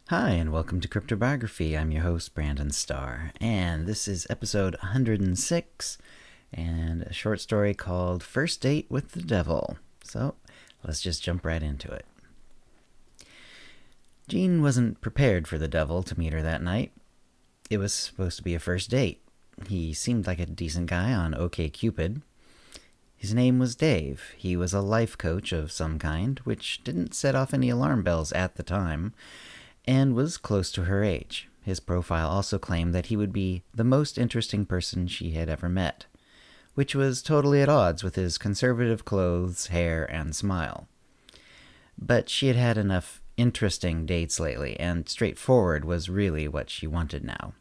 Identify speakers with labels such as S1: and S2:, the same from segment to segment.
S1: Hi, and welcome to CryptoBiography. I'm your host, Brandon Starr, and this is episode 106, and a short story called First Date with the Devil. So, let's just jump right into it. Jean wasn't prepared for the devil to meet her that night. It was supposed to be a first date. He seemed like a decent guy on OkCupid. His name was Dave. He was a life coach of some kind, which didn't set off any alarm bells at the time, and was close to her age. His profile also claimed that he would be the most interesting person she had ever met, which was totally at odds with his conservative clothes, hair, and smile. But she had had enough interesting dates lately, and straightforward was really what she wanted now.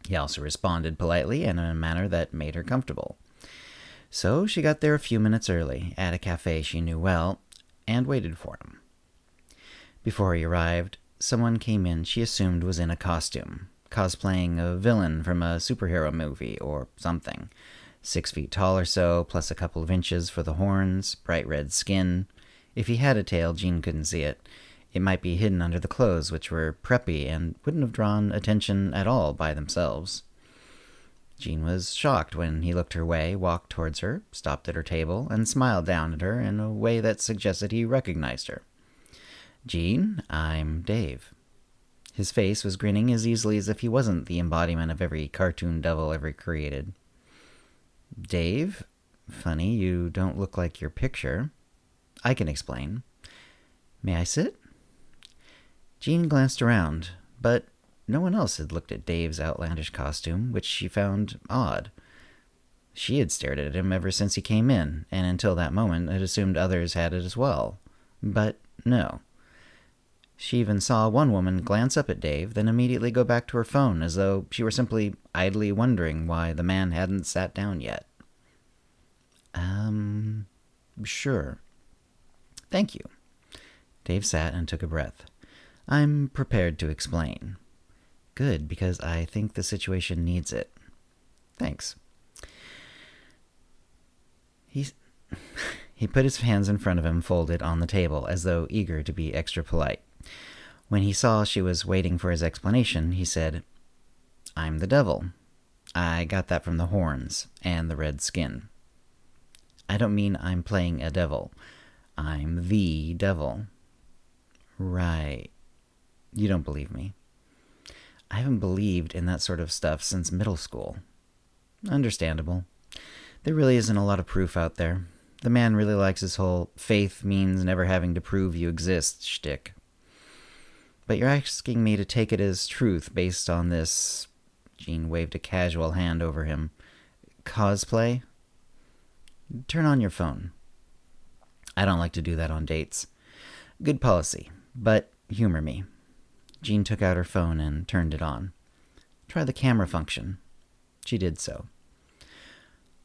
S1: He also responded politely and in a manner that made her comfortable. So she got there a few minutes early, at a cafe she knew well, and waited for him. Before he arrived, someone came in she assumed was in a costume, cosplaying a villain from a superhero movie or something. 6 feet tall or so, plus a couple of inches for the horns, bright red skin. If he had a tail, Jean couldn't see it. It might be hidden under the clothes, which were preppy and wouldn't have drawn attention at all by themselves. Jean was shocked when he looked her way, walked towards her, stopped at her table, and smiled down at her in a way that suggested he recognized her. "Jean, I'm Dave." His face was grinning as easily as if he wasn't the embodiment of every cartoon devil ever created. "Dave? Funny, you don't look like your picture. I can explain. May I sit?" Jean glanced around, but no one else had looked at Dave's outlandish costume, which she found odd. She had stared at him ever since he came in, and until that moment had assumed others had it as well. But no. She even saw one woman glance up at Dave, then immediately go back to her phone as though she were simply idly wondering why the man hadn't sat down yet. Sure. Thank you." Dave sat and took a breath. "I'm prepared to explain." "Good, because I think the situation needs it." "Thanks." He put his hands in front of him, folded on the table, as though eager to be extra polite. When he saw she was waiting for his explanation, he said, "I'm the devil. I got that from the horns and the red skin. I don't mean I'm playing a devil. I'm the devil." "Right. You don't believe me." "I haven't believed in that sort of stuff since middle school." "Understandable. There really isn't a lot of proof out there. The man really likes his whole faith means never having to prove you exist shtick. But you're asking me to take it as truth based on this," Jean waved a casual hand over him, "cosplay? Turn on your phone." "I don't like to do that on dates." "Good policy, but humor me." Jean took out her phone and turned it on. "Try the camera function." She did so.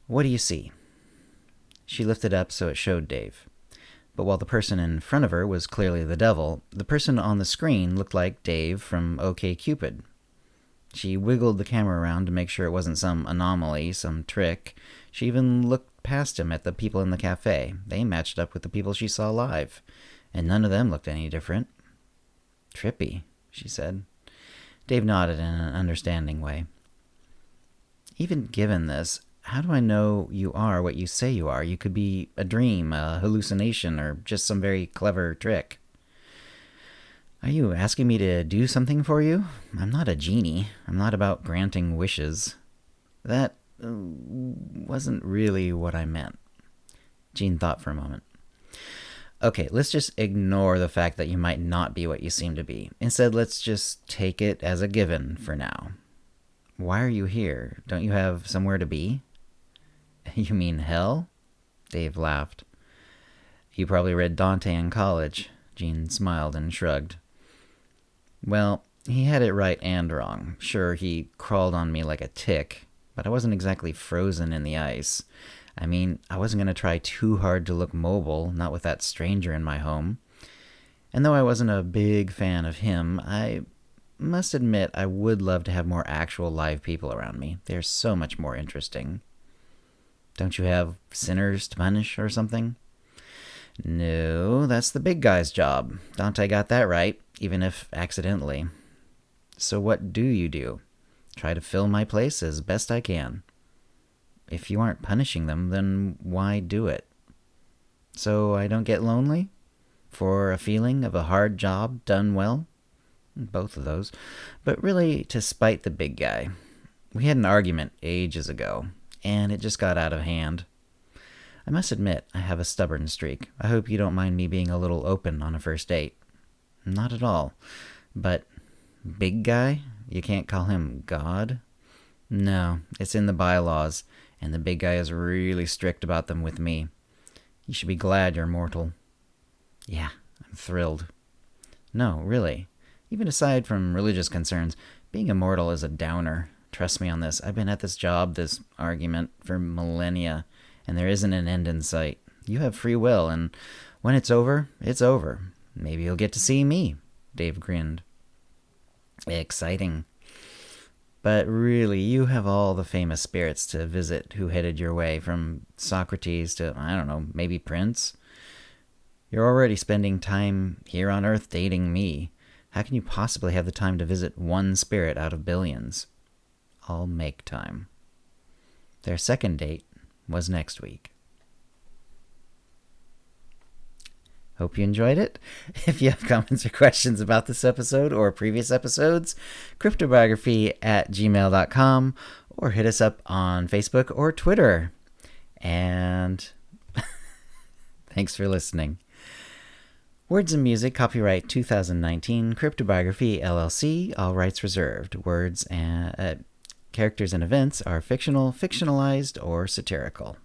S1: "What do you see?" She lifted up so it showed Dave. But while the person in front of her was clearly the devil, the person on the screen looked like Dave from OkCupid. She wiggled the camera around to make sure it wasn't some anomaly, some trick. She even looked past him at the people in the cafe. They matched up with the people she saw live, and none of them looked any different. "Trippy," she said. Dave nodded in an understanding way. "Even given this, how do I know you are what you say you are? You could be a dream, a hallucination, or just some very clever trick." "Are you asking me to do something for you? I'm not a genie. I'm not about granting wishes." "That wasn't really what I meant." Jean thought for a moment. "Okay, let's just ignore the fact that you might not be what you seem to be. Instead, let's just take it as a given for now. Why are you here? Don't you have somewhere to be?" "You mean hell?" Dave laughed. "You probably read Dante in college." Jean smiled and shrugged. "Well, he had it right and wrong. Sure, he crawled on me like a tick, but I wasn't exactly frozen in the ice. I mean, I wasn't going to try too hard to look mobile, not with that stranger in my home. And though I wasn't a big fan of him, I must admit I would love to have more actual live people around me. They're so much more interesting." "Don't you have sinners to punish or something?" "No, that's the big guy's job. Dante got that right. even if accidentally. So what do you do? Try to fill my place as best I can. If you aren't punishing them, then why do it? So I don't get lonely? For a feeling of a hard job done well? Both of those. But really to spite the big guy. We had an argument ages ago, and it just got out of hand. I must admit, I have a stubborn streak. I hope you don't mind me being a little open on a first date. Not at all. But big guy? You can't call him God? No, it's in the bylaws, and the big guy is really strict about them with me. You should be glad you're mortal. Yeah, I'm thrilled. No, really. Even aside from religious concerns, being immortal is a downer. Trust me on this. I've been at this job, this argument, for millennia, and there isn't an end in sight. You have free will, and when it's over, it's over. Maybe you'll get to see me, Dave grinned. Exciting. But really, you have all the famous spirits to visit who headed your way, from Socrates to, I don't know, maybe Prince. You're already spending time here on Earth dating me. How can you possibly have the time to visit one spirit out of billions? I'll make time. Their second date was next week. Hope you enjoyed it. If you have comments or questions about this episode or previous episodes, CryptoBiography@gmail.com, or hit us up on Facebook or Twitter. And thanks for listening. Words and music, copyright 2019, CryptoBiography LLC, all rights reserved. Words and characters and events are fictional, fictionalized, or satirical.